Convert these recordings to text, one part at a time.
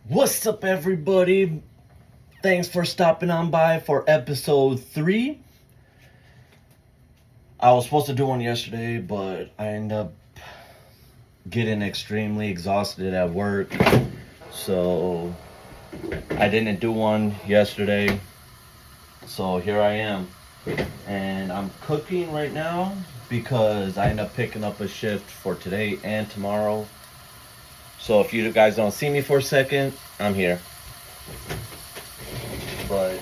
What's up, everybody? Thanks for stopping on by for episode 3. I was supposed to do one yesterday, but I ended up getting extremely exhausted at work. So I didn't do one yesterday. So here I am. And I'm cooking right now because I end up picking up a shift for today and tomorrow. So if you guys don't see me for a second, I'm here. But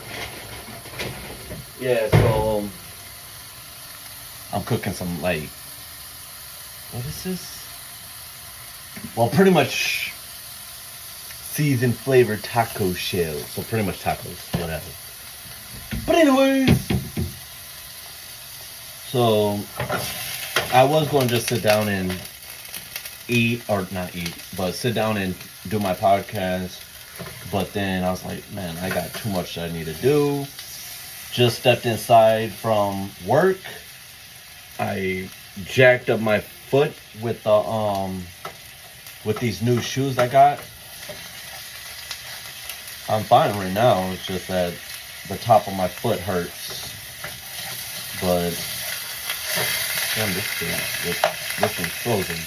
yeah, so I'm cooking some what is this? Well, pretty much seasoned flavored taco shells. So pretty much tacos, whatever. But anyways, so I was going to just sit down and sit down and do my podcast. But then I was like, man, I got too much that I need to do. Just stepped inside from work. I jacked up my foot with these new shoes I got. I'm fine right now. It's just that the top of my foot hurts. But damn, this one's frozen.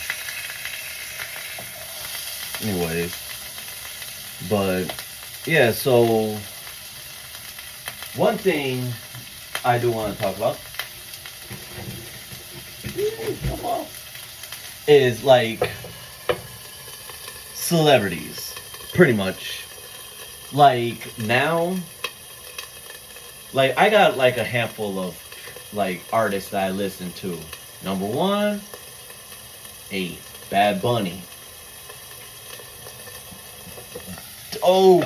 Anyways, but yeah, so one thing I do want to talk about is like celebrities, pretty much. Like now, like I got like a handful of like artists that I listen to. Number one, Bad Bunny. Oh,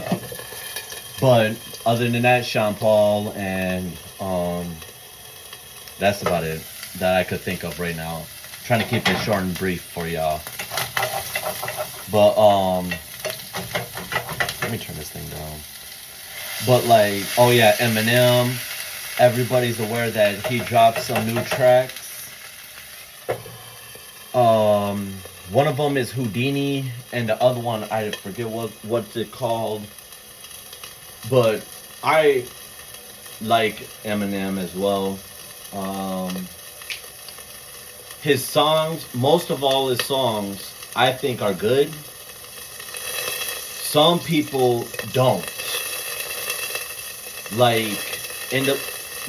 but other than that, Sean Paul, and that's about it that I could think of right now. I'm trying to keep it short and brief for y'all. But let me turn this thing down. But like, oh yeah, Eminem. Everybody's aware that he dropped some new tracks. One of them is Houdini, and the other one I forget what's it called. But I like Eminem as well. His songs, most of all his songs, I think are good. Some people don't. Like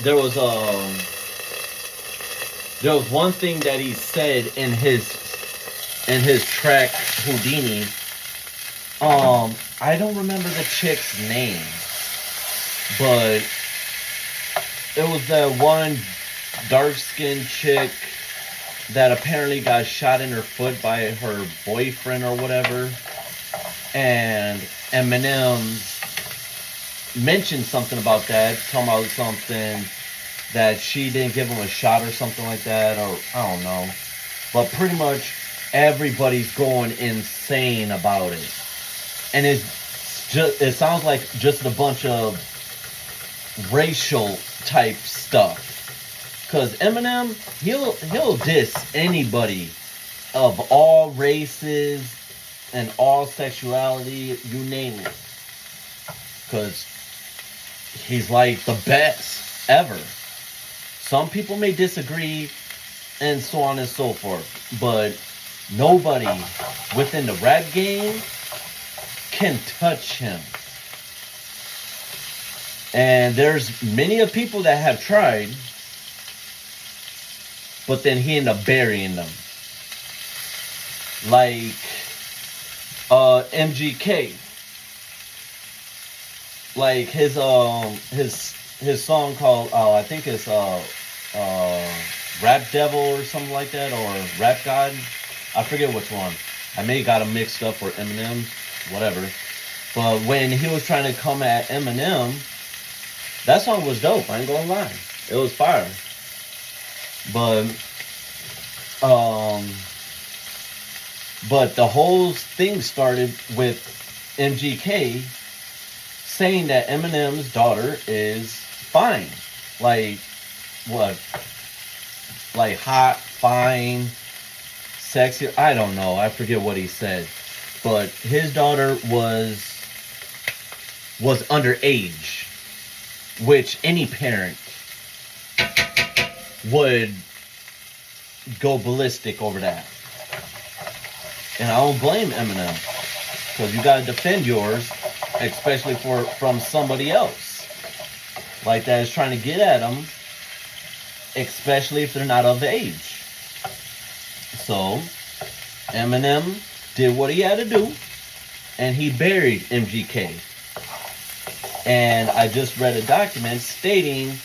there was one thing that he said in his track Houdini. I don't remember the chick's name, but it was that one dark-skinned chick that apparently got shot in her foot by her boyfriend or whatever, and Eminem mentioned something about that, talking about something that she didn't give him a shot or something like that, or I don't know. But pretty much everybody's going insane about it. And it sounds like just a bunch of racial type stuff. Cause Eminem, he'll diss anybody of all races and all sexuality, you name it. Cause he's like the best ever. Some people may disagree and so on and so forth, but nobody within the rap game can touch him. And there's many of people that have tried, but then he ended up burying them. Like MGK. Like his song called I think it's Rap Devil or something like that, or Rap God. I forget which one. I may got them mixed up, or Eminem, whatever. But when he was trying to come at Eminem, that song was dope. I ain't gonna lie, it was fire. But the whole thing started with MGK saying that Eminem's daughter is fine. Like, what? Like hot, fine, sexy. I don't know. I forget what he said. But his daughter was was underage, which any parent would go ballistic over that. And I don't blame Eminem, because you gotta defend yours, especially from somebody else like that is trying to get at them, especially if they're not of age. So Eminem did what he had to do, and he buried MGK. And I just read a document stating,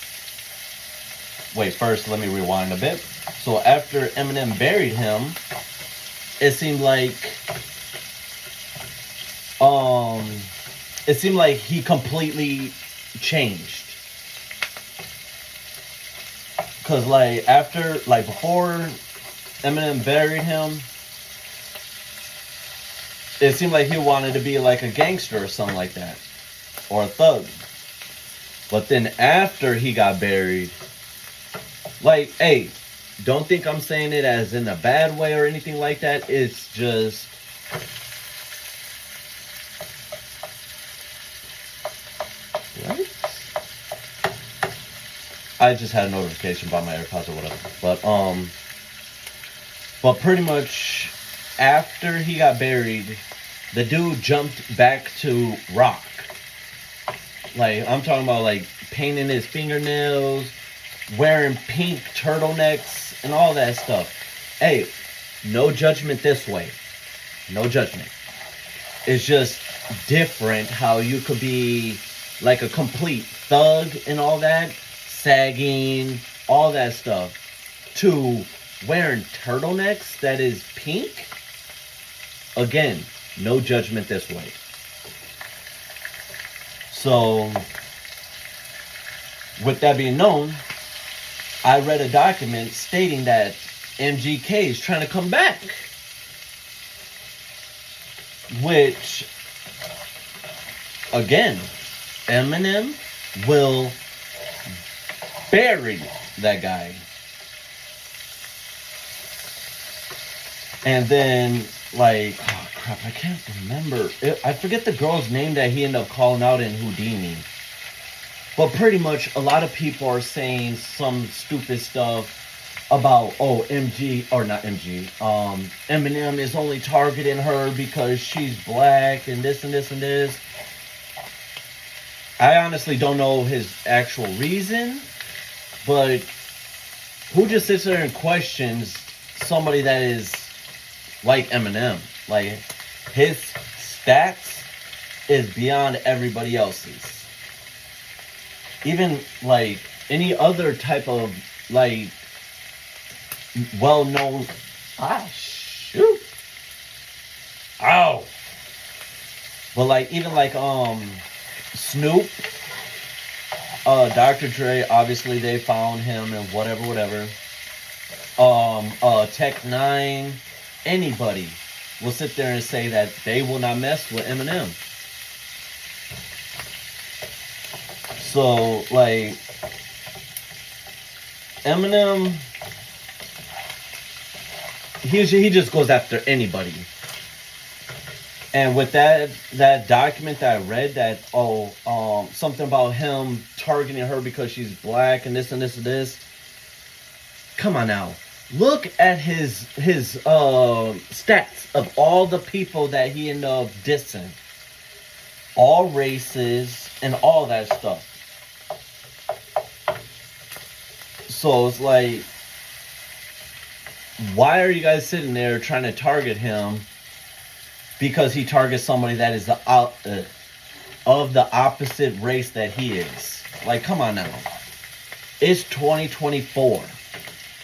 wait, first let me rewind a bit. So after Eminem buried him, it seemed like he completely changed. Cause before Eminem buried him, it seemed like he wanted to be like a gangster or something like that, or a thug. But then after he got buried, like, hey, don't think I'm saying it as in a bad way or anything like that. It's just, what? I just had a notification by my AirPods or whatever. But pretty much after he got buried, the dude jumped back to rock. Like, I'm talking about like painting his fingernails, wearing pink turtlenecks, and all that stuff. Hey, no judgment this way. No judgment. It's just different how you could be like a complete thug and all that, sagging, all that stuff, to wearing turtlenecks that is pink. Again, no judgment this way. So, with that being known, I read a document stating that MGK is trying to come back. Which, again, Eminem will bury that guy. And then, like, oh crap, I can't remember. I forget the girl's name that he ended up calling out in Houdini. But pretty much a lot of people are saying some stupid stuff about, Eminem is only targeting her because she's black and this and this and this. I honestly don't know his actual reason, but who just sits there and questions somebody that is like Eminem? Like, his stats is beyond everybody else's. Even like any other type of like well-known, shoot, ow. But like even like Snoop, Dr. Dre, obviously they found him and whatever. Tech Nine, anybody will sit there and say that they will not mess with Eminem. So, like, Eminem, he just goes after anybody. And with that document that I read, that something about him targeting her because she's black and this and this and this. Come on now, look at his stats of all the people that he ended up dissing, all races and all that stuff. So it's like, why are you guys sitting there trying to target him because he targets somebody that is of the opposite race that he is? Like, come on now. It's 2024.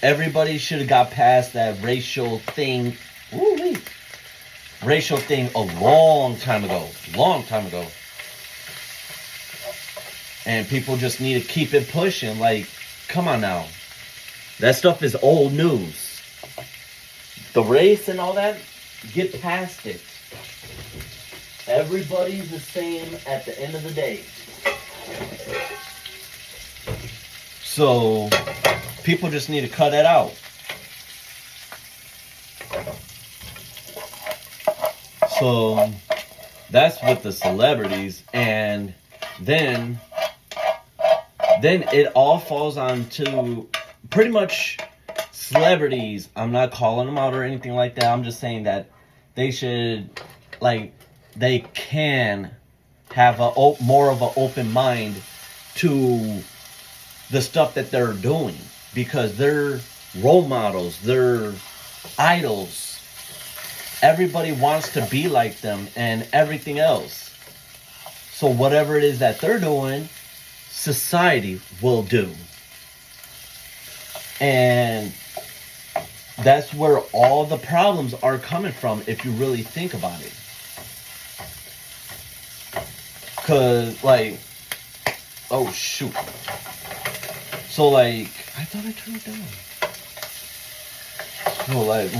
Everybody should have got past that racial thing. Racial thing a long time ago. And people just need to keep it pushing. Like, come on now. That stuff is old news. The race and all that, get past it. Everybody's the same at the end of the day. So, people just need to cut that out. So, that's with the celebrities. And then it all falls on to pretty much celebrities. I'm not calling them out or anything like that. I'm just saying that they should, like, they can have more of an open mind to the stuff that they're doing, because they're role models, they're idols. Everybody wants to be like them and everything else. So whatever it is that they're doing, society will do. And that's where all the problems are coming from, if you really think about it. Cause, like, oh shoot. So, like, I thought I turned it down. So, like,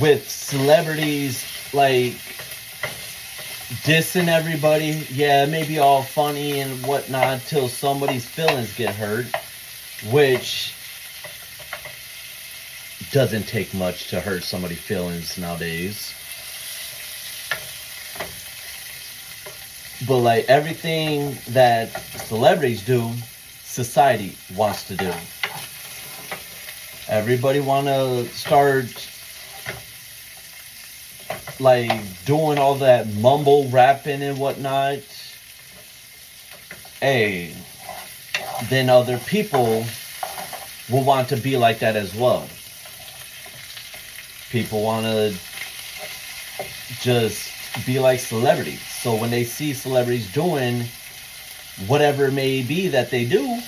with celebrities, like, dissing everybody, yeah, it may be all funny and whatnot till somebody's feelings get hurt, which doesn't take much to hurt somebody's feelings nowadays. But, like, everything that celebrities do, society wants to do. Everybody want to start, like, doing all that mumble rapping and whatnot. Hey, then other people will want to be like that as well. People want to just be like celebrities. So when they see celebrities doing whatever it may be that they do,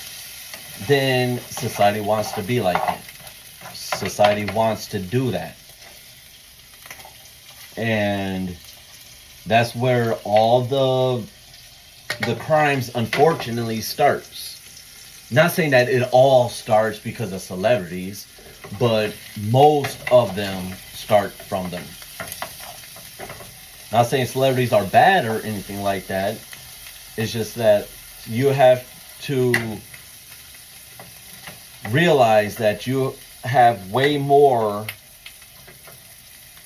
then society wants to be like it. Society wants to do that. And that's where all the crimes unfortunately starts. Not saying that it all starts because of celebrities, but most of them start from them. Not saying celebrities are bad or anything like that. It's just that you have to realize that you have way more.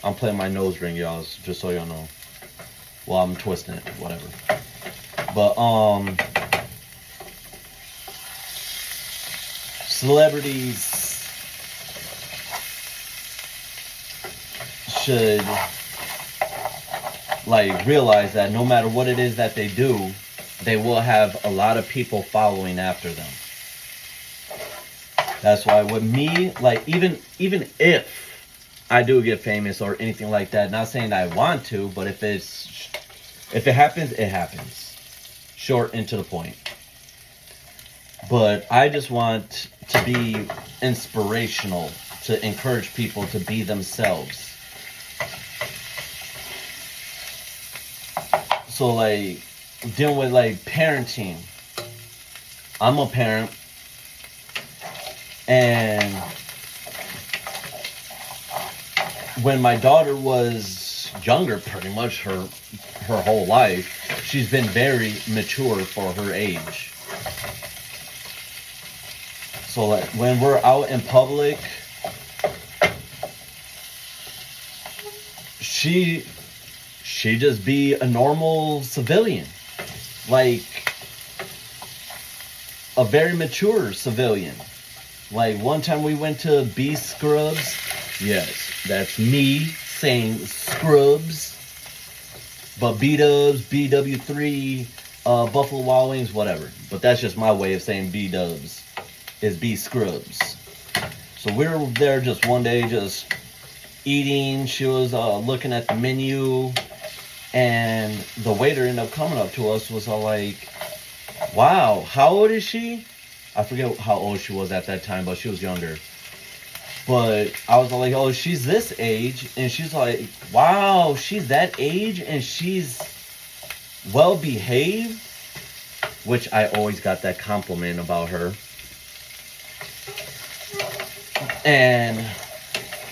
I'm playing my nose ring, y'all, just so y'all know. Well, I'm twisting it, whatever. But, celebrities should, like, realize that no matter what it is that they do, they will have a lot of people following after them. That's why with me, like, even if I do get famous or anything like that, not saying that I want to, but if it happens, it happens. Short and to the point. But I just want to be inspirational, to encourage people to be themselves. So, like, dealing with, like, parenting. I'm a parent. And when my daughter was younger, pretty much her whole life, she's been very mature for her age. So, like, when we're out in public, she just be a normal civilian. Like, a very mature civilian. Like, one time we went to B Scrubs. Yes, that's me saying Scrubs. But B-Dubs, BW3, Buffalo Wild Wings, whatever. But that's just my way of saying B-Dubs. Is B Scrubs. So we were there just one day, just eating. She was looking at the menu. And the waiter ended up coming up to us, was all like, wow, how old is she? I forget how old she was at that time, but she was younger. But I was like, oh, she's this age. And she's like, wow, she's that age and she's well behaved. Which I always got that compliment about her. And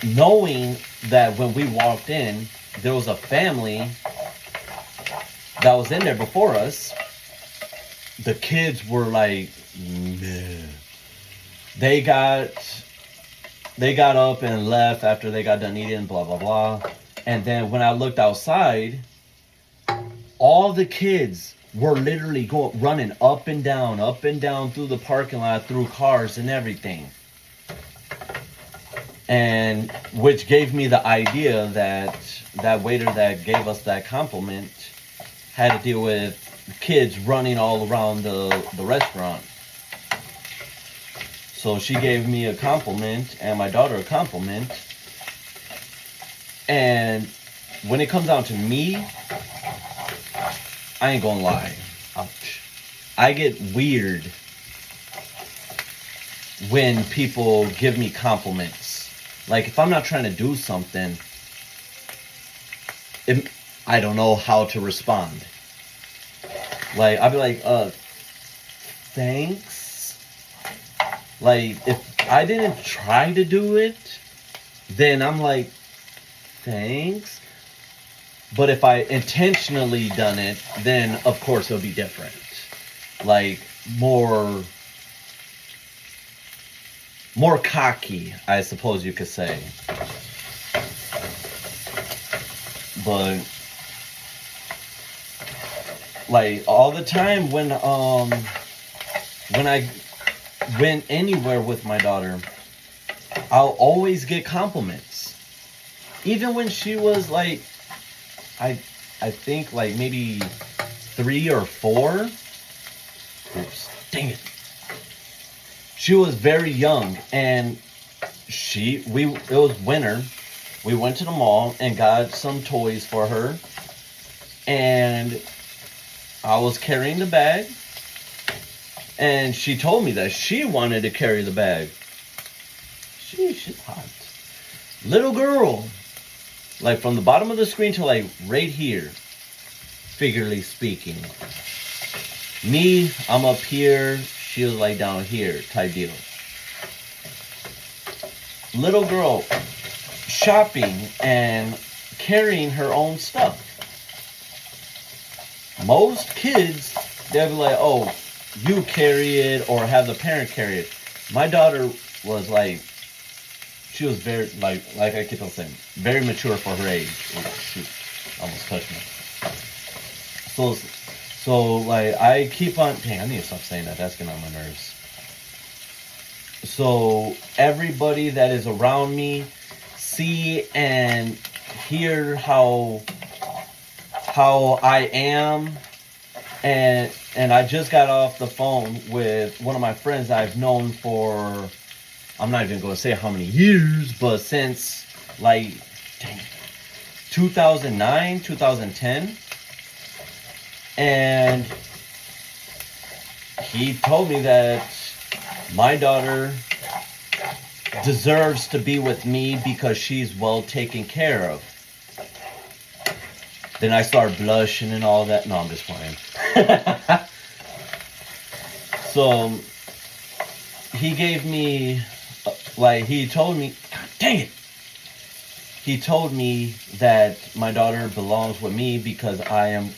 knowing that when we walked in, there was a family that was in there before us. The kids were like, meh. They got up and left after they got done eating, blah, blah, blah. And then when I looked outside, all the kids were literally running up and down through the parking lot, through cars and everything. And which gave me the idea that that waiter that gave us that compliment had to deal with kids running all around the restaurant. So she gave me a compliment and my daughter a compliment. And when it comes down to me, I ain't gonna lie. Ouch. I get weird when people give me compliments. Like, if I'm not trying to do something, I don't know how to respond. Like, I'll be like, thanks. Like, if I didn't try to do it, then I'm like, thanks. But if I intentionally done it, then of course it'll be different. Like, more cocky, I suppose you could say. But like, all the time when I went anywhere with my daughter, I'll always get compliments. Even when she was like, I think like maybe 3 or 4. Oops, dang it. She was very young, and it was winter. We went to the mall and got some toys for her, and I was carrying the bag, and she told me that she wanted to carry the bag. She's hot. Little girl. Like, from the bottom of the screen to like right here, figuratively speaking. Me, I'm up here, she was like down here, type deal. Little girl shopping and carrying her own stuff. Most kids, they'll be like, oh, you carry it or have the parent carry it. My daughter was like, she was very, like I keep on saying, very mature for her age. Oh, shoot, almost touched me. So like, I keep on, dang, I need to stop saying that. That's getting on my nerves. So everybody that is around me see and hear how I am. And I just got off the phone with one of my friends I've known for, I'm not even going to say how many years, but since like, dang, 2009, 2010. And he told me that my daughter deserves to be with me because she's well taken care of. Then I start blushing and all that. No, I'm just playing. So he gave me, like, he told me, God dang it. He told me that my daughter belongs with me because I'm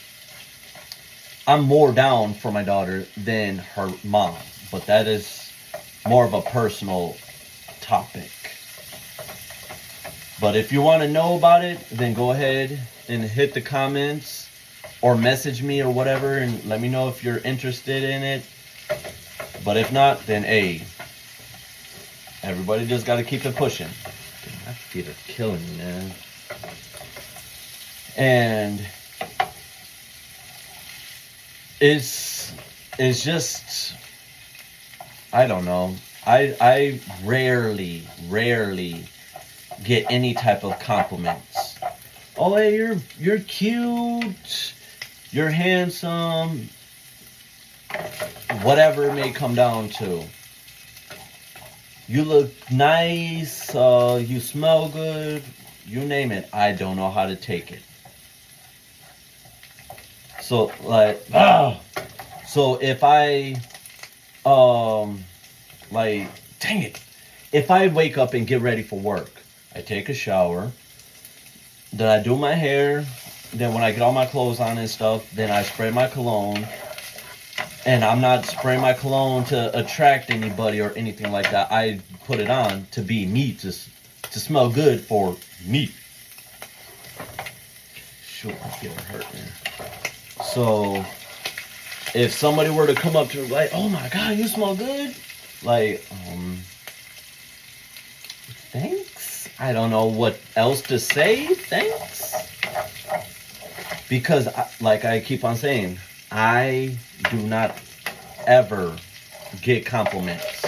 more down for my daughter than her mom. But that is more of a personal topic. But if you want to know about it, then go ahead and hit the comments or message me or whatever and let me know if you're interested in it. But if not, then hey, everybody just got to keep it pushing. My feet are killing me, man. And it's just, I don't know. I rarely get any type of compliments. Oh, hey, you're cute, you're handsome, whatever it may come down to. You look nice, you smell good, you name it. I don't know how to take it. So, like, so if I, like, dang it, if I wake up and get ready for work, I take a shower, then I do my hair, then when I get all my clothes on and stuff, then I spray my cologne. And I'm not spraying my cologne to attract anybody or anything like that. I put it on to be me, to smell good for me. Shoot, my feet are hurting. So if somebody were to come up to her like, oh my God, you smell good. Like, thanks. I don't know what else to say. Thanks. Because like I keep on saying, I do not ever get compliments.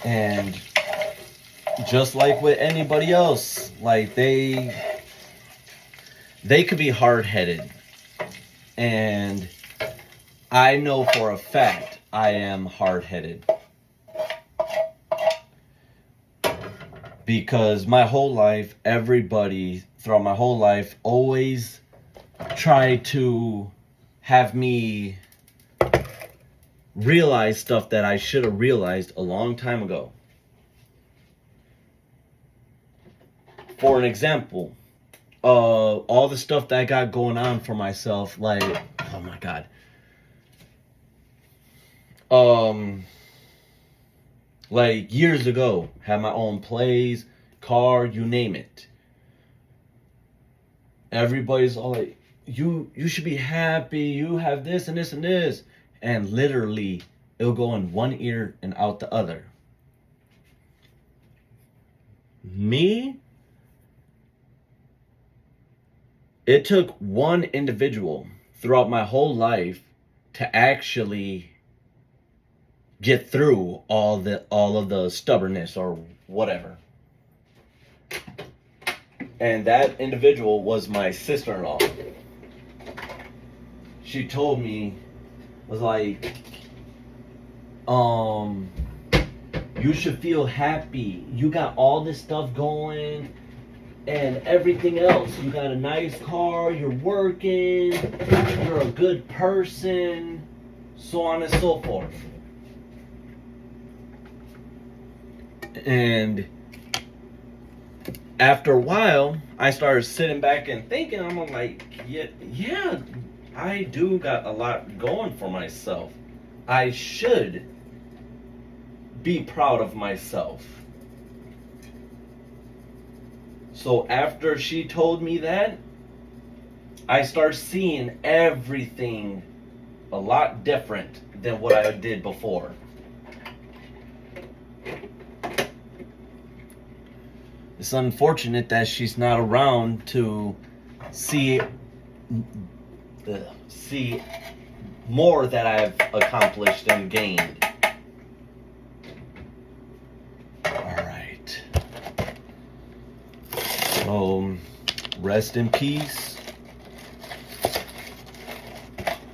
And just like with anybody else, like they could be hard-headed. And I know for a fact I am hard-headed. Because my whole life, everybody throughout my whole life always tried to have me realize stuff that I should have realized a long time ago. For an example, all the stuff that I got going on for myself, like, oh my God. Like years ago, had my own place, car, you name it. Everybody's all like, you should be happy, you have this and this and this. And literally, it'll go in one ear and out the other. Me? It took one individual throughout my whole life to actually get through all of the stubbornness or whatever. And that individual was my sister-in-law. She told me, was like, you should feel happy. You got all this stuff going and everything else. You got a nice car, you're working, you're a good person, so on and so forth. And after a while, I started sitting back and thinking, I'm like, yeah, I do got a lot going for myself. I should be proud of myself. So after she told me that, I started seeing everything a lot different than what I did before. It's unfortunate that she's not around to see more that I've accomplished and gained. Alright. So, rest in peace.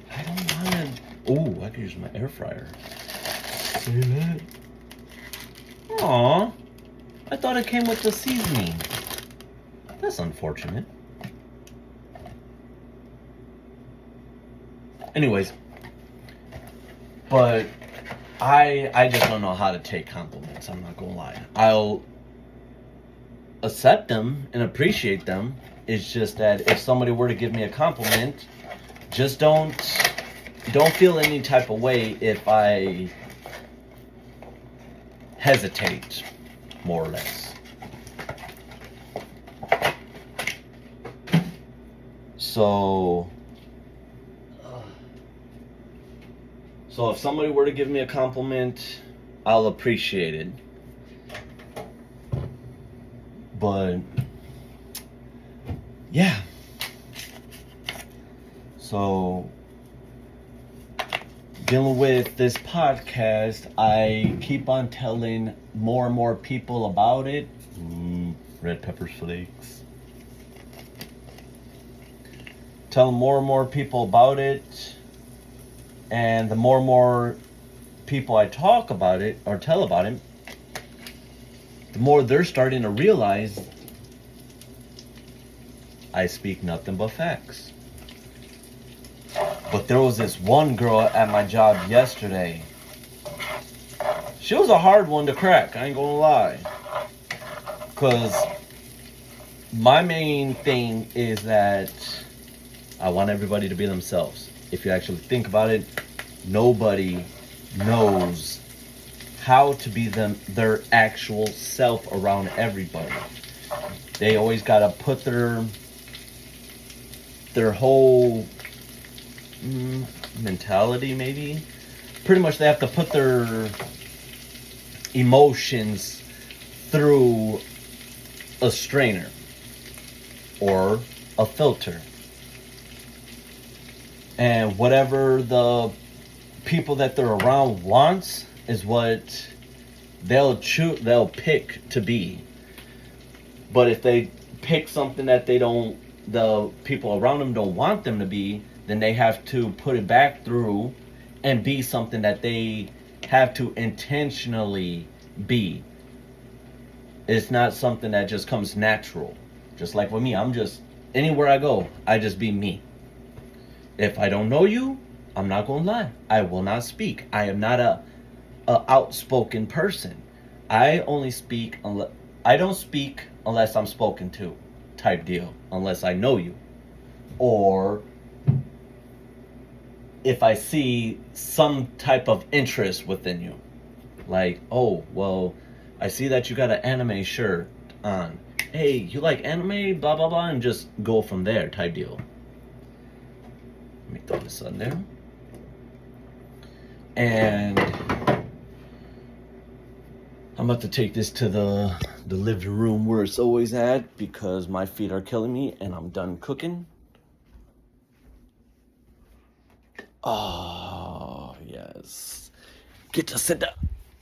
I don't wanna... Ooh, I could use my air fryer. See that? Aww. I thought it came with the seasoning. That's unfortunate. Anyways, but I just don't know how to take compliments. I'm not gonna lie. I'll accept them and appreciate them. It's just that if somebody were to give me a compliment, just don't feel any type of way if I hesitate, more or less. So if somebody were to give me a compliment, I'll appreciate it. But yeah. So dealing with this podcast, I keep on telling more and more people about it. Red pepper flakes. Telling more and more people about it. And the more and more people I talk about it or tell about it, the more they're starting to realize I speak nothing but facts. But there was this one girl at my job yesterday. She was a hard one to crack, I ain't gonna lie. Because my main thing is that I want everybody to be themselves. If you actually think about it, nobody knows how to be their actual self around everybody. They always gotta put their their whole mentality, maybe. Pretty much they have to put their emotions through a strainer or a filter. And whatever the people that they're around wants is what they'll pick to be. But if they pick something that the people around them don't want them to be, then they have to put it back through and be something that they have to intentionally be. It's not something that just comes natural. Just like with me, I'm just, anywhere I go, I just be me. If I don't know you, I'm not going to lie. I will not speak. I am not a outspoken person. I only speak I don't speak unless I'm spoken to, type deal. Unless I know you, or if I see some type of interest within you, like, oh well, I see that you got an anime shirt on. Hey, you like anime? Blah blah blah, and just go from there, type deal. Let me throw this on there. And I'm about to take this to the living room where it's always at because my feet are killing me and I'm done cooking. Oh, yes. Get to sit down.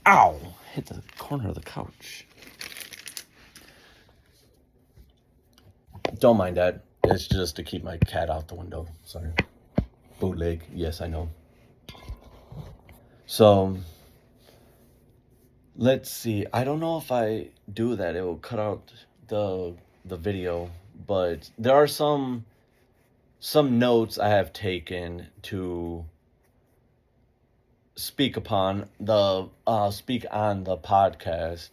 Ow! Hit the corner of the couch. Don't mind that. It's just to keep my cat out the window. Sorry. Bootleg. Yes, I know. So, let's see. I don't know if I do that, it will cut out the video, but there are some notes I have taken to speak on the podcast.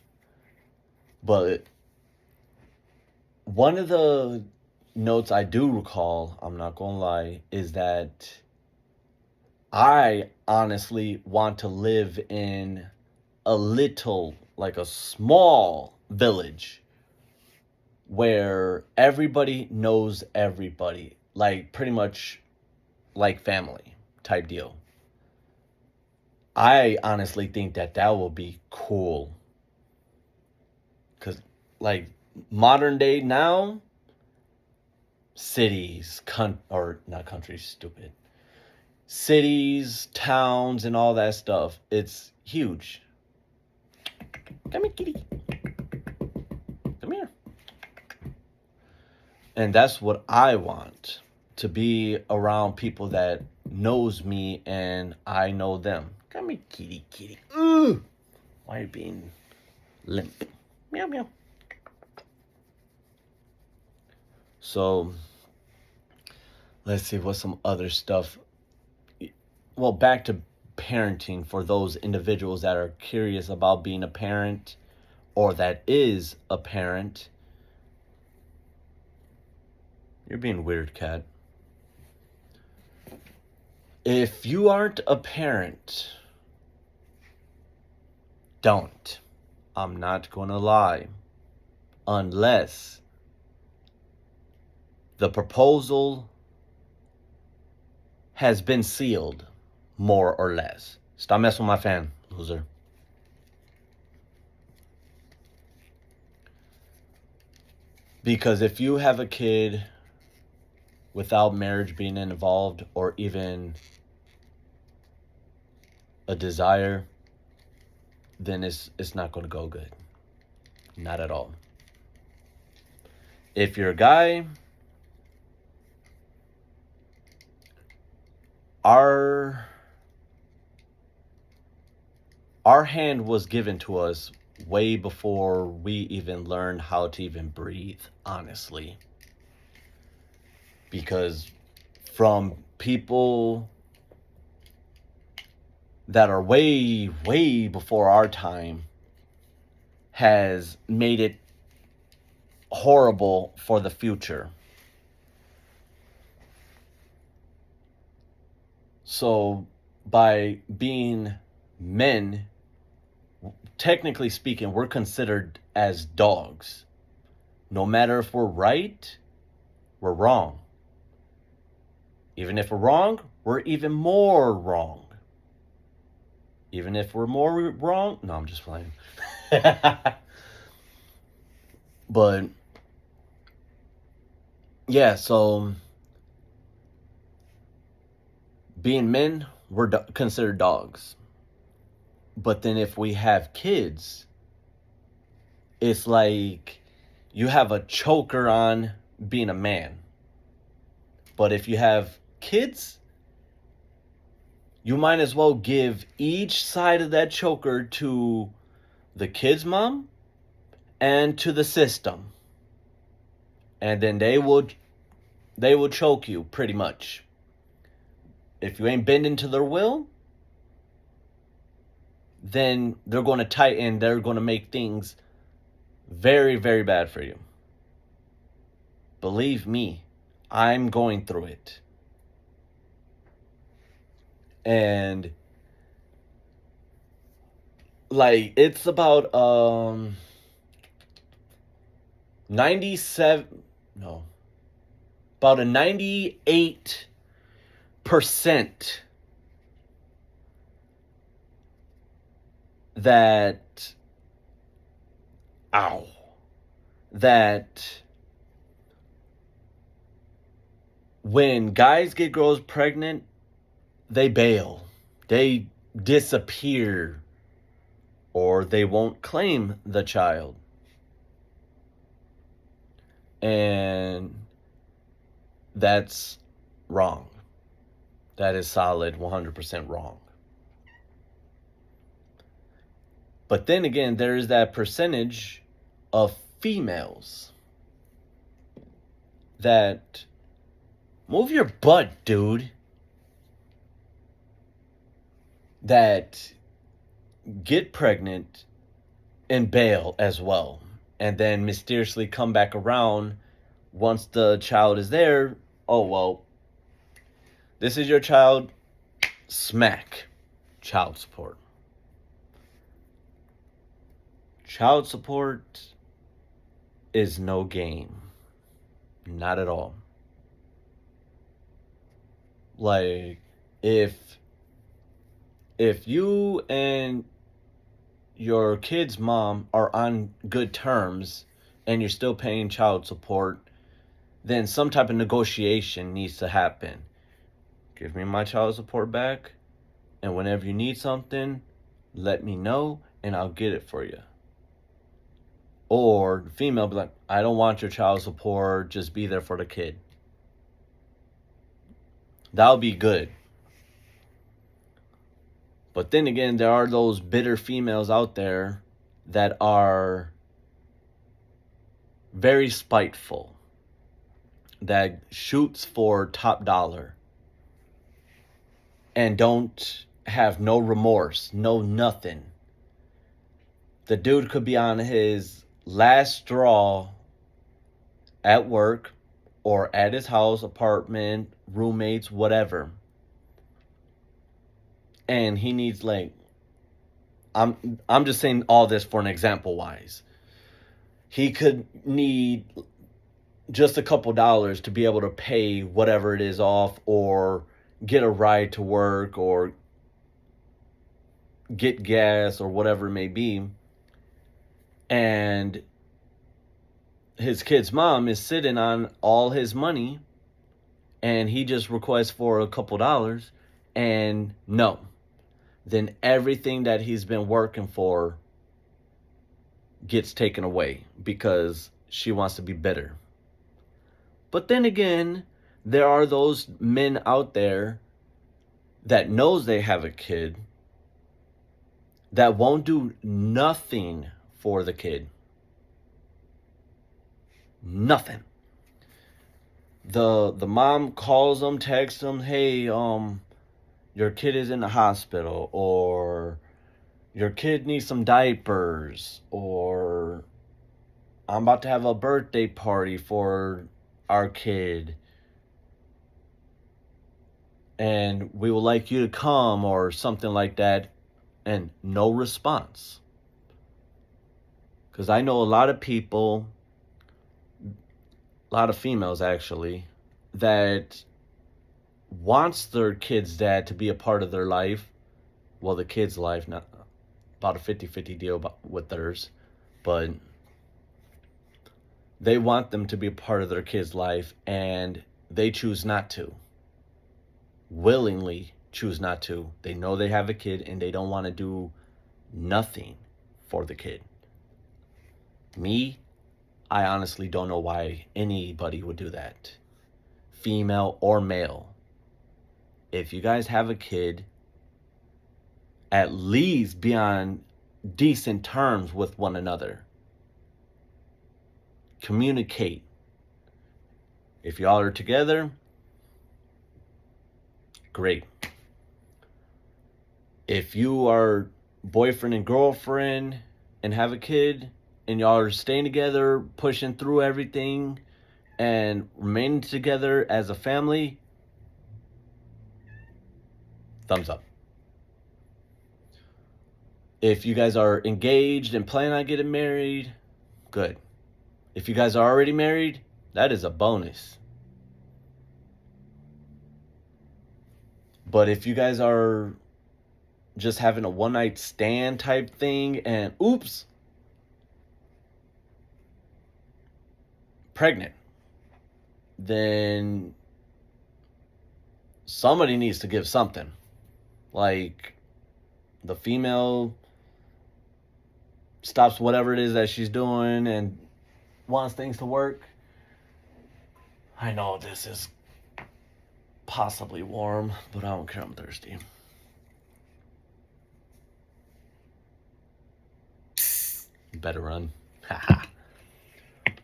But one of the notes I do recall, I'm not gonna lie, is that I honestly want to live in a little, like a small village where everybody knows everybody, like pretty much like family type deal. I honestly think that will be cool, because like modern day now, cities, or not countries, stupid, cities, towns, and all that stuff, it's huge. Come here, kitty. Come here. And that's what I want, to be around people that knows me and I know them. Come here, kitty, kitty. Ooh! Why are you being limp? Meow, meow. So, let's see what's some other stuff. Well, back to parenting for those individuals that are curious about being a parent or that is a parent. You're being weird, cat. If you aren't a parent, don't. I'm not gonna lie. Unless the proposal has been sealed, more or less. Stop messing with my fan, loser. Because if you have a kid without marriage being involved, or even a desire, then it's not going to go good. Not at all. If you're a guy, our hand was given to us way before we even learned how to even breathe, honestly. Because from people that are way, way before our time has made it horrible for the future. So by being men, technically speaking, we're considered as dogs. No matter if we're right, we're wrong. Even if we're wrong, we're even more wrong. Even if we're more wrong, no, I'm just playing. But yeah, so being men, we're considered dogs. But then if we have kids, it's like you have a choker on being a man. But if you have kids, you might as well give each side of that choker to the kid's mom and to the system. And then they will choke you pretty much. If you ain't bending to their will, then they're going to tighten, they're going to make things very, very bad for you. Believe me, I'm going through it. And like it's about 97 no about a 98% that that when guys get girls pregnant, they bail, they disappear, or they won't claim the child. And that's wrong. That is solid 100% wrong. But then again, there is that percentage of females that move your butt, dude, that get pregnant and bail as well, and then mysteriously come back around once the child is there. Oh, well, this is your child. Smack. Child support. Child support is no game. Not at all. Like, if you and your kid's mom are on good terms and you're still paying child support, then some type of negotiation needs to happen. Give me my child support back, and whenever you need something, let me know and I'll get it for you. Or the female be like, I don't want your child support, just be there for the kid. That'll be good. But then again, there are those bitter females out there that are very spiteful, that shoots for top dollar and don't have no remorse, no nothing. The dude could be on his last straw at work or at his house, apartment, roommates, whatever. And he needs, like, I'm just saying all this for an example wise. He could need just a couple dollars to be able to pay whatever it is off, or get a ride to work, or get gas, or whatever it may be. And his kid's mom is sitting on all his money, and he just requests for a couple dollars, and no. Then everything that he's been working for gets taken away because she wants to be bitter. But then again, there are those men out there that knows they have a kid that won't do nothing for the kid. Nothing. The mom calls them, texts them, hey, your kid is in the hospital, or your kid needs some diapers, or I'm about to have a birthday party for our kid, and we would like you to come, or something like that, and no response. Because I know a lot of people, a lot of females actually, that wants their kid's dad to be a part of their life. Well, the kid's life, not about a 50-50 deal with theirs, but they want them to be a part of their kid's life, and they choose not to. Willingly choose not to. They know they have a kid and they don't want to do nothing for the kid. Me, I honestly don't know why anybody would do that, female or male. If you guys have a kid, at least be on decent terms with one another. Communicate. If y'all are together, great. If you are boyfriend and girlfriend and have a kid and y'all are staying together, pushing through everything and remaining together as a family, thumbs up. If you guys are engaged and plan on getting married, good. If you guys are already married, that is a bonus. But if you guys are just having a one-night stand type thing and oops, pregnant, then somebody needs to give something. Like the female stops whatever it is that she's doing and wants things to work. I know this is possibly warm, but I don't care, I'm thirsty. Better run.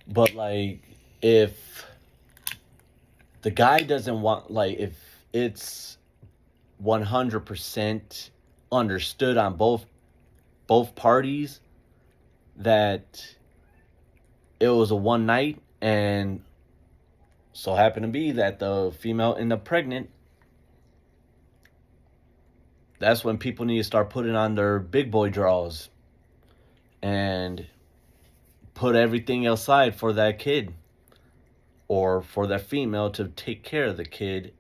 But like, if the guy doesn't want, like, if it's 100% understood on both parties that it was a one night and so happened to be that the female ended up pregnant, that's when people need to start putting on their big boy draws and put everything aside for that kid or for that female to take care of the kid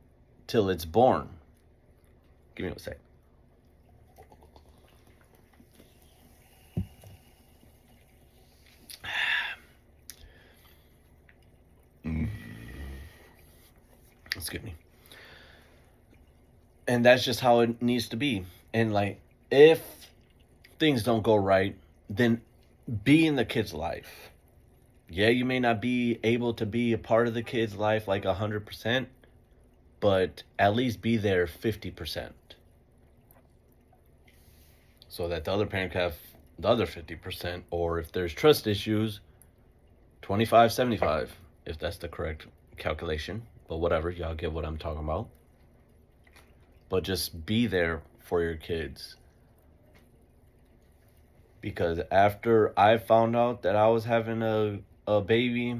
till it's born. Give me a sec. Excuse me. And that's just how it needs to be. And like, if things don't go right, then be in the kid's life. Yeah, you may not be able to be a part of the kid's life like 100%, but at least be there 50%. So that the other parent can have the other 50%, or if there's trust issues, 25-75, if that's the correct calculation. But whatever, y'all get what I'm talking about. But just be there for your kids. Because after I found out that I was having a baby,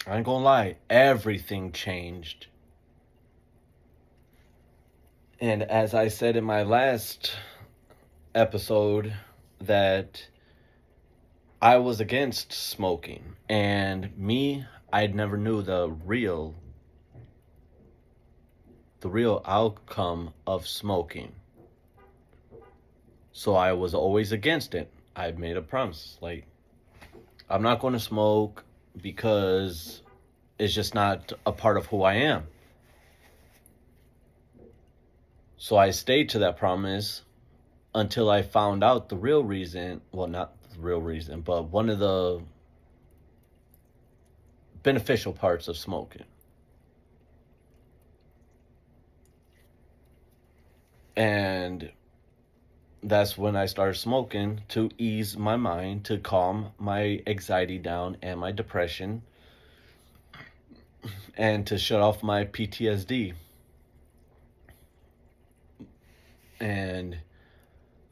I ain't gonna lie, everything changed. And as I said in my last episode, that I was against smoking. And me, I never knew the real outcome of smoking. So I was always against it. I made a promise, like, I'm not going to smoke because it's just not a part of who I am. So I stayed to that promise until I found out the real reason. Well, not the real reason, but one of the beneficial parts of smoking. And that's when I started smoking to ease my mind, to calm my anxiety down and my depression, and to shut off my PTSD. And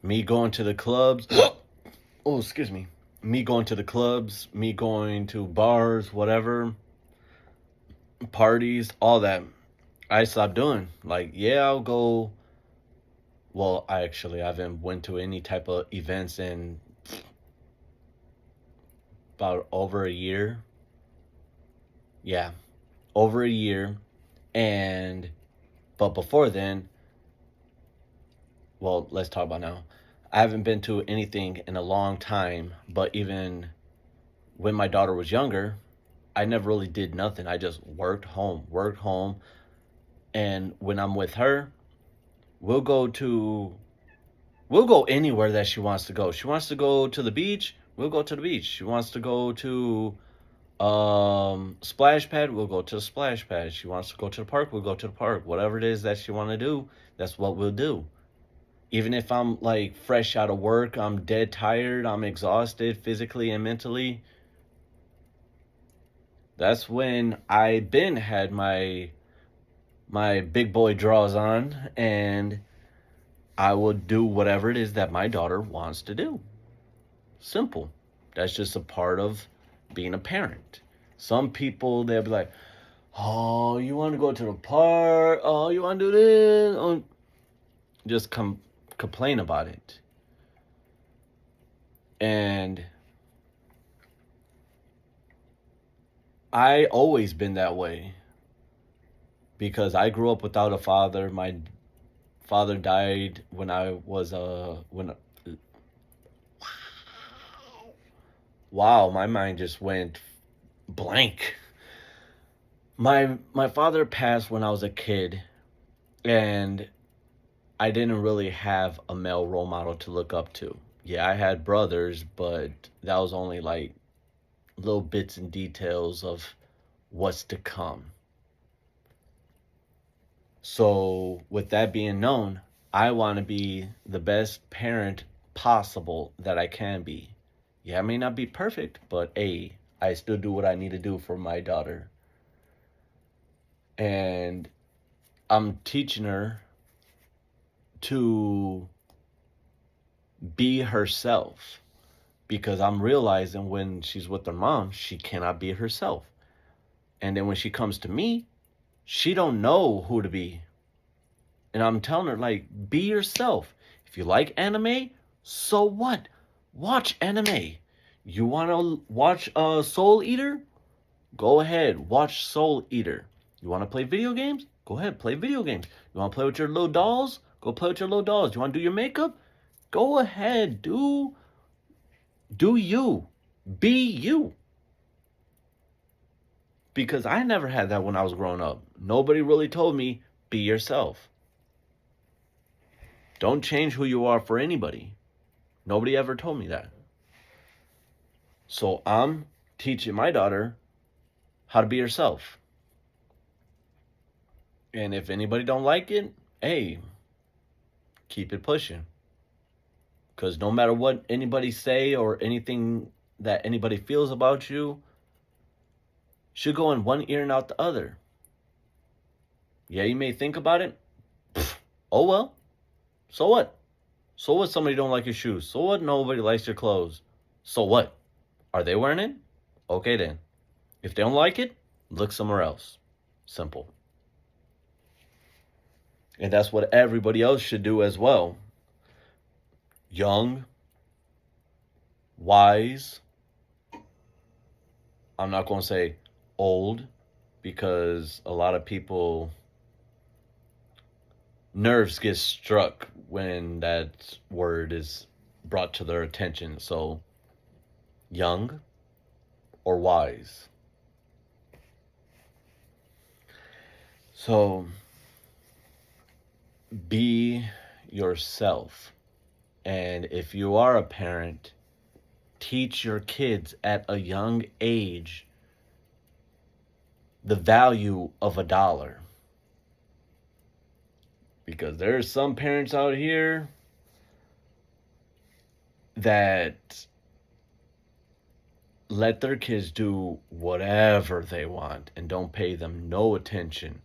me going to the clubs, oh, excuse me, me going to the clubs, me going to bars, whatever, parties, all that, I stopped doing. Like, yeah, I'll go. Well, I haven't went to any type of events in about over a year. Yeah, over a year. But before then, well, let's talk about now. I haven't been to anything in a long time, but even when my daughter was younger, I never really did nothing. I just worked home, and when I'm with her, we'll go to we'll go anywhere that she wants to go. She wants to go to the beach, we'll go to the beach. She wants to go to splash pad, we'll go to the splash pad. She wants to go to the park, we'll go to the park. Whatever it is that she want to do, that's what we'll do. Even if I'm like fresh out of work, I'm dead tired, I'm exhausted physically and mentally, that's when I been had my big boy draws on, and I will do whatever it is that my daughter wants to do. Simple. That's just a part of being a parent. Some people, they'll be like, oh, you want to go to the park? Oh, you want to do this? Oh. Just complain about it. And I always been that way because I grew up without a father. My father died when I was wow, my mind just went blank. My father passed when I was a kid, and I didn't really have a male role model to look up to. Yeah, I had brothers, but that was only like little bits and details of what's to come. So, with that being known, I want to be the best parent possible that I can be. Yeah, I may not be perfect, but hey, I still do what I need to do for my daughter. And I'm teaching her to be herself because I'm realizing when she's with her mom, she cannot be herself. And then when she comes to me, she don't know who to be. And I'm telling her, like, be yourself. If you like anime, so what? Watch anime. You want to watch Soul Eater? Go ahead, watch Soul Eater. You want to play video games? Go ahead, play video games. You want to play with your little dolls? Go play with your little dolls. You want to do your makeup? Go ahead, do you. Be you. Because I never had that when I was growing up. Nobody really told me, be yourself. Don't change who you are for anybody. Nobody ever told me that. So I'm teaching my daughter how to be herself. And if anybody don't like it, hey, keep it pushing. Because no matter what anybody say or anything that anybody feels about you, should go in one ear and out the other. Yeah, you may think about it. Oh well. So what? So what somebody don't like your shoes? So what nobody likes your clothes? So what? Are they wearing it? Okay then. If they don't like it, look somewhere else. Simple. And that's what everybody else should do as well. Young, wise. I'm not going to say old because a lot of people nerves get struck when that word is brought to their attention. So young or wise. So be yourself. And if you are a parent, teach your kids at a young age the value of $1. Because there's some parents out here that let their kids do whatever they want and don't pay them no attention.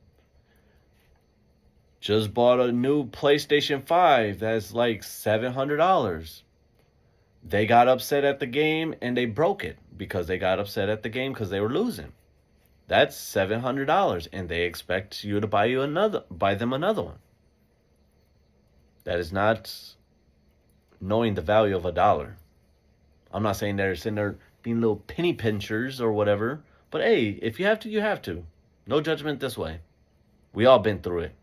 Just bought a new PlayStation 5 that's like $700. They got upset at the game and they broke it because they got upset at the game because they were losing. That's $700 and they expect you to buy them another one. That is not knowing the value of $1. I'm not saying they're sitting there being little penny pinchers or whatever, but hey, if you have to, you have to. No judgment this way. We all been through it.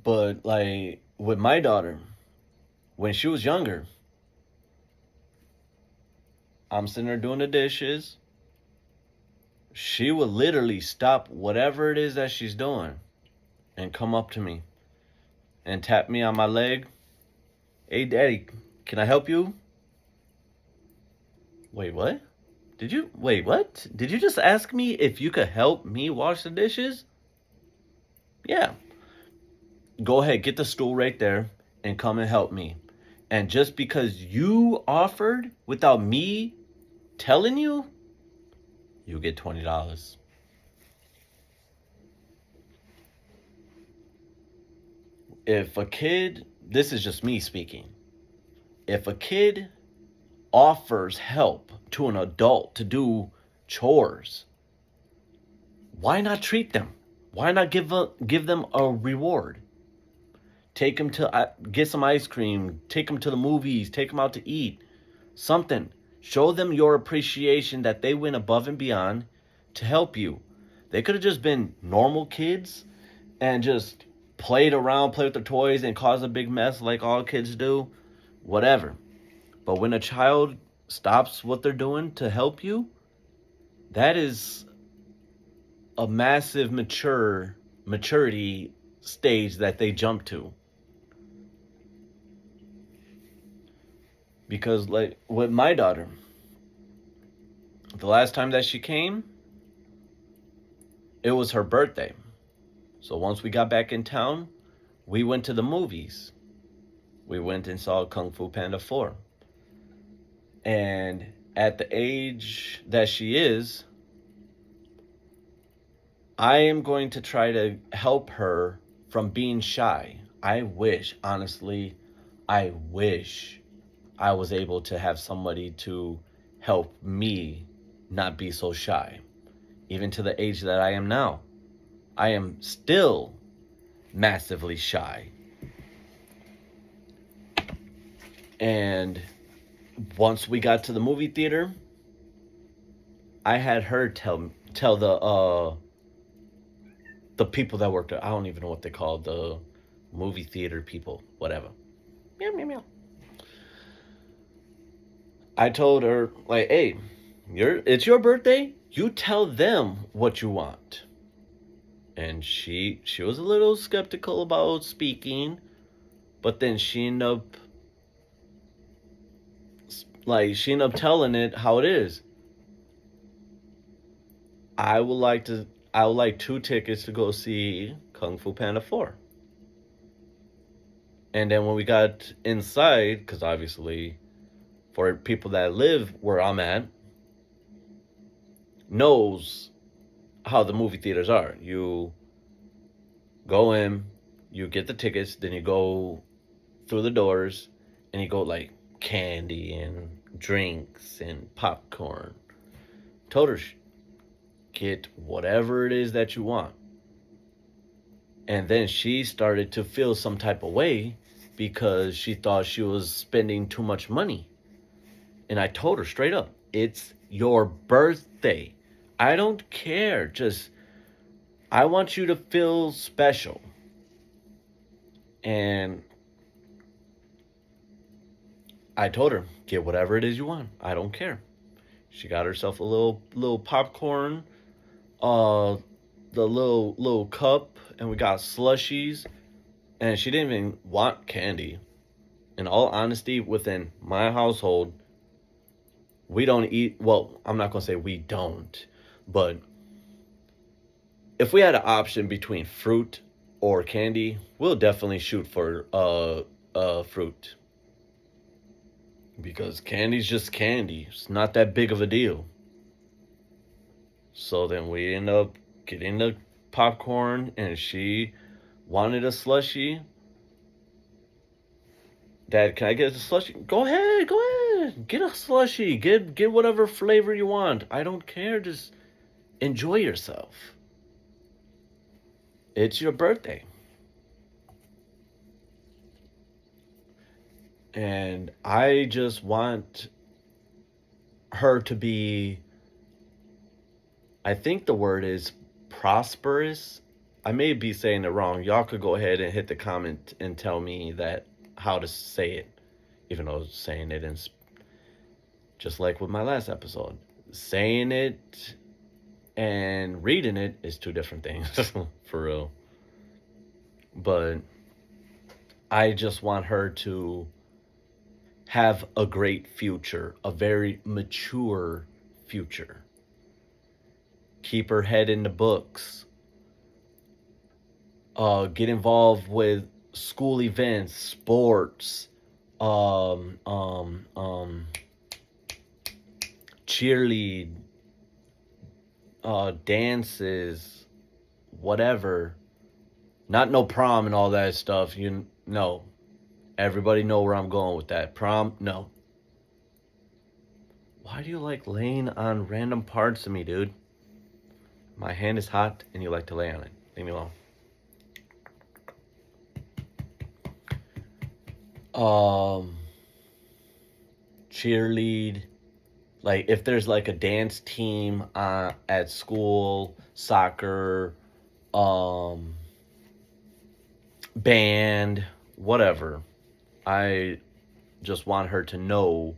But like with my daughter, when she was younger, I'm sitting there doing the dishes. She would literally stop whatever it is that she's doing and come up to me and tap me on my leg. Hey, daddy, can I help you? Wait, what? Wait, what? Did you just ask me if you could help me wash the dishes? Yeah. Go ahead, get the stool right there and come and help me. And just because you offered without me telling you, you get $20. If a kid, this is just me speaking, if a kid offers help to an adult to do chores, why not treat them? Why not give them a reward? Take them to get some ice cream, take them to the movies, take them out to eat. Something. Show them your appreciation that they went above and beyond to help you. They could have just been normal kids and just played around, played with their toys and caused a big mess like all kids do. Whatever. But when a child stops what they're doing to help you, that is a massive maturity stage that they jump to. Because like with my daughter, the last time that she came, it was her birthday. So once we got back in town, we went to the movies. We went and saw Kung Fu Panda 4. And at the age that she is, I am going to try to help her from being shy. I wish, honestly, I wish I was able to have somebody to help me not be so shy. Even to the age that I am now, I am still massively shy. And once we got to the movie theater, I had her tell the people that worked there. I don't even know what they call the movie theater people, whatever. Meow meow meow. I told her like, "Hey, it's your birthday. You tell them what you want." And she was a little skeptical about speaking, but then she ended up telling it how it is. I would like 2 tickets to go see Kung Fu Panda 4. And then when we got inside, because obviously for people that live where I'm at, knows how the movie theaters are. You go in, you get the tickets, then you go through the doors, and you go like candy and drinks and popcorn. Told her, get whatever it is that you want. And then she started to feel some type of way because she thought she was spending too much money. And I told her straight up, it's your birthday. I don't care. Just, I want you to feel special. And I told her, get whatever it is you want. I don't care. She got herself a little popcorn, the little cup, and we got slushies. And she didn't even want candy. In all honesty, within my household, we don't eat, well, I'm not going to say we don't, but if we had an option between fruit or candy, we'll definitely shoot for fruit. Because candy's just candy. It's not that big of a deal. So then we end up getting the popcorn, and she wanted a slushie. Dad, can I get a slushie? Go ahead. Get a slushie. Get whatever flavor you want. I don't care. Just enjoy yourself. It's your birthday. And I just want her to be I think the word is prosperous. I may be saying it wrong. Y'all could go ahead and hit the comment and tell me that how to say it, even though saying it is just like with my last episode. Saying it and reading it is two different things, for real. But I just want her to have a great future, a very mature future. Keep her head in the books. Get involved with school events, sports, um, um, um, cheerlead, dances, whatever. Not no prom and all that stuff. You know, everybody know where I'm going with that. Prom, no. Why do you like laying on random parts of me, dude? My hand is hot and you like to lay on it. Leave me alone. Cheerlead. Like if there's like a dance team at school, soccer, band, whatever. I just want her to know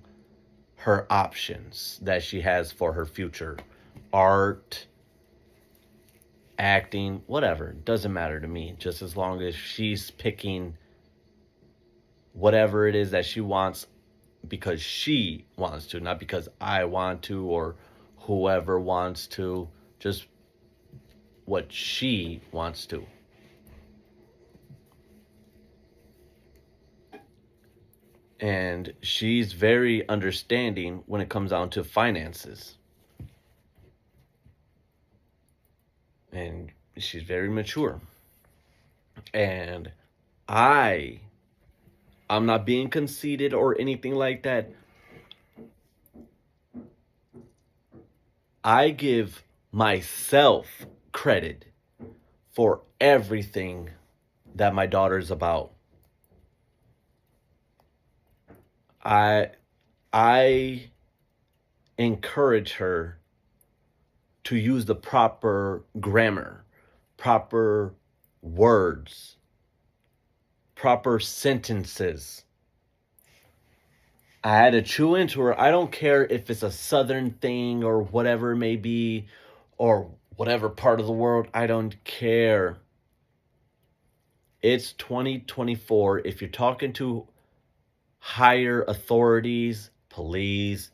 her options that she has for her future. Art, acting, whatever. Doesn't matter to me. Just as long as she's picking whatever it is that she wants because she wants to, not because I want to or whoever wants to. Just what she wants to. And she's very understanding when it comes down to finances. And she's very mature. And I'm not being conceited or anything like that. I give myself credit for everything that my daughter's about. I encourage her to use the proper grammar, proper words, proper sentences. I had to chew into her. I don't care if it's a southern thing or whatever it may be, or whatever part of the world. I don't care. It's 2024. If you're talking to higher authorities, police,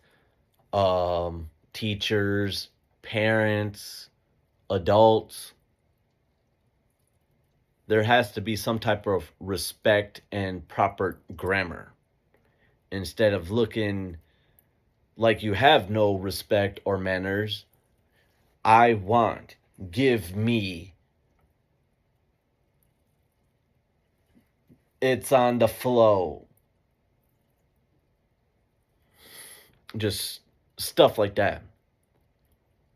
teachers, parents, adults, there has to be some type of respect and proper grammar. Instead of looking like you have no respect or manners, give me, it's on the flow. Just stuff like that.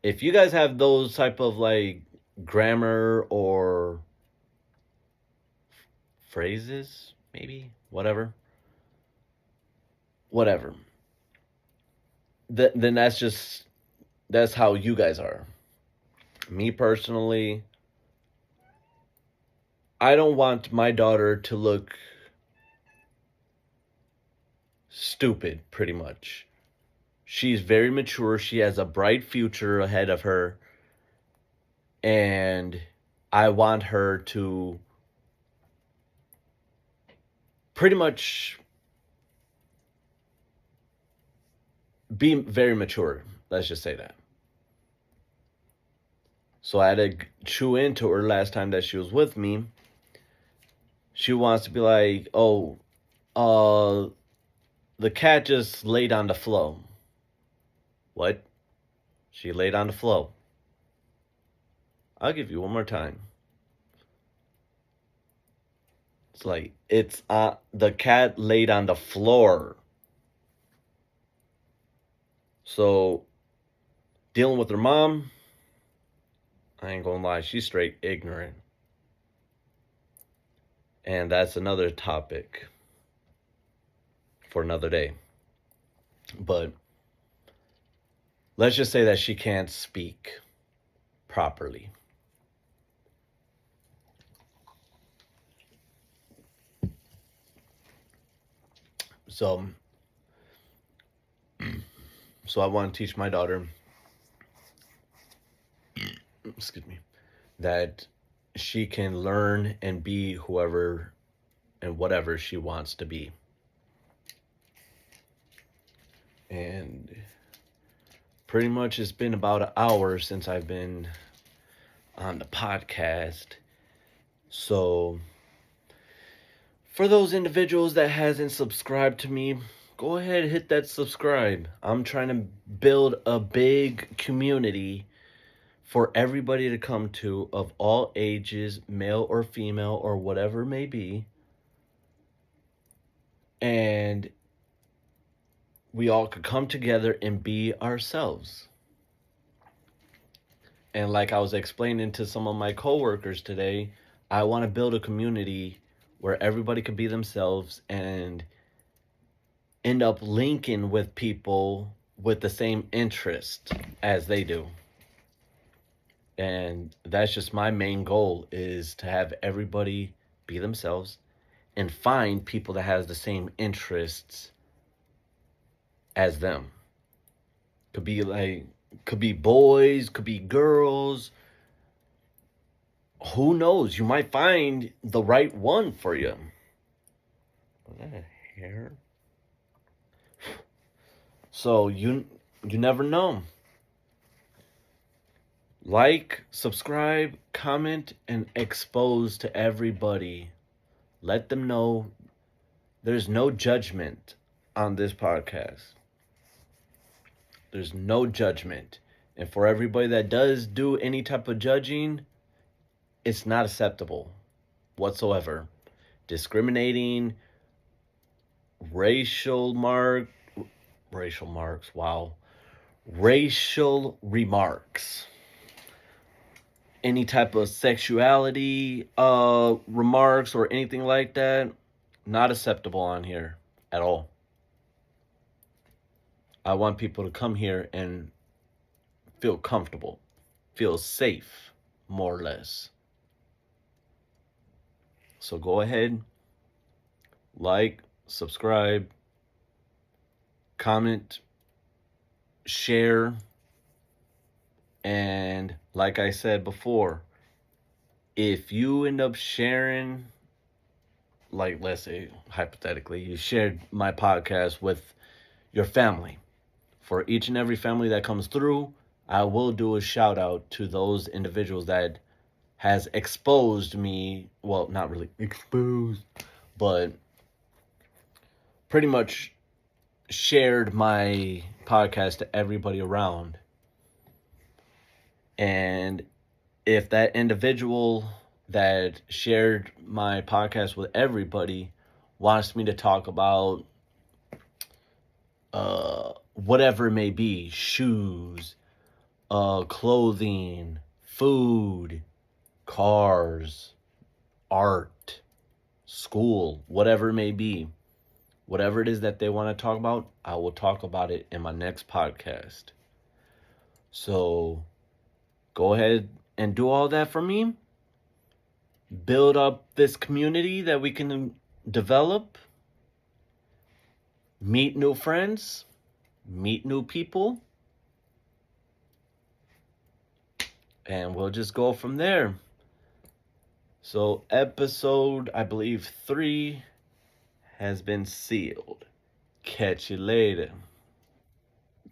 If you guys have those type of like grammar or phrases, maybe, whatever, then that's how you guys are. Me personally, I don't want my daughter to look stupid, pretty much. She's very mature. She has a bright future ahead of her. And I want her to pretty much be very mature. Let's just say that. So I had to chew into her last time that she was with me. She wants to be like, oh, the cat just laid on the floor. What? She laid on the floor. I'll give you one more time. It's like, the cat laid on the floor. So, dealing with her mom, I ain't gonna lie, she's straight ignorant. And that's another topic for another day. But let's just say that she can't speak. properly. So I want to teach my daughter, excuse me, that she can learn and be whoever and whatever she wants to be. And pretty much it's been about an hour since I've been on the podcast. So for those individuals that hasn't subscribed to me, go ahead and hit that subscribe. I'm trying to build a big community for everybody to come to, of all ages, male or female or whatever it may be. And we all could come together and be ourselves. And like I was explaining to some of my coworkers today, I want to build a community where everybody could be themselves and end up linking with people with the same interest as they do. And that's just my main goal, is to have everybody be themselves and find people that has the same interests as them. Could be boys, could be girls. Who knows? You might find the right one for you. Was that a hair? So you never know. Like, subscribe, comment, and expose to everybody. Let them know there's no judgment on this podcast. There's no judgment. And for everybody that does do any type of judging, it's not acceptable whatsoever. Discriminating, racial remarks, any type of sexuality remarks or anything like that, not acceptable on here at all. I want people to come here and feel comfortable, feel safe, more or less. So go ahead, like, subscribe, comment, share, and like I said before, if you end up sharing, like let's say hypothetically, you shared my podcast with your family, for each and every family that comes through, I will do a shout out to those individuals that has exposed me. Well, not really exposed, but pretty much shared my podcast to everybody around. And if that individual that shared my podcast with everybody wants me to talk about whatever it may be, shoes, clothing, food, cars, art, school, whatever it may be, whatever it is that they want to talk about, I will talk about it in my next podcast. So go ahead and do all that for me. Build up this community that we can develop. Meet new friends. Meet new people. And we'll just go from there. So episode, I believe, 3 has been sealed. Catch you later.